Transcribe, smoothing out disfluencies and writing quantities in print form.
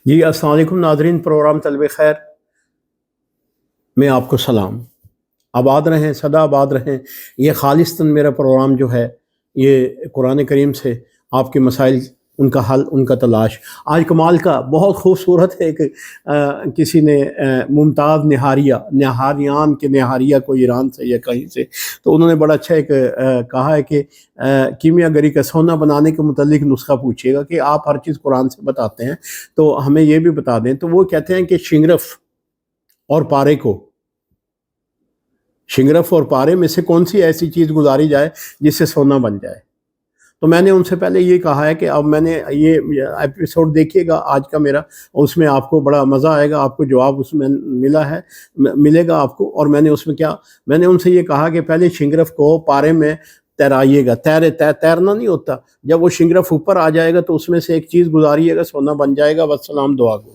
جی السلام علیکم ناظرین، پروگرام طلب خیر میں آپ کو سلام۔ آباد رہیں، سدا آباد رہیں۔ یہ خالصتاً میرا پروگرام جو ہے یہ قرآن کریم سے آپ کے مسائل، ان کا حل، ان کا تلاش۔ آج کمال کا بہت خوبصورت ہے کہ کسی نے ممتاز نہاریان کے نہاریہ کو ایران سے یا کہیں سے، تو انہوں نے بڑا اچھا ایک کہا ہے کہ کیمیا گری کا سونا بنانے کے متعلق نسخہ پوچھیے گا کہ آپ ہر چیز قرآن سے بتاتے ہیں تو ہمیں یہ بھی بتا دیں۔ تو وہ کہتے ہیں کہ شنگرف اور پارے میں سے کون سی ایسی چیز گزاری جائے جس سے سونا بن جائے۔ تو میں نے ان سے پہلے یہ کہا ہے کہ اب میں نے یہ ایپیسوڈ دیکھیے گا آج کا میرا، اس میں آپ کو بڑا مزہ آئے گا، آپ کو جواب اس میں ملے گا آپ کو۔ اور میں نے ان سے یہ کہا کہ پہلے شنگرف کو پارے میں تیرائیے گا۔ تیرنا نہیں ہوتا، جب وہ شنگرف اوپر آ جائے گا تو اس میں سے ایک چیز گزاریے گا، سونا بن جائے گا۔ والسلام، دعا گو۔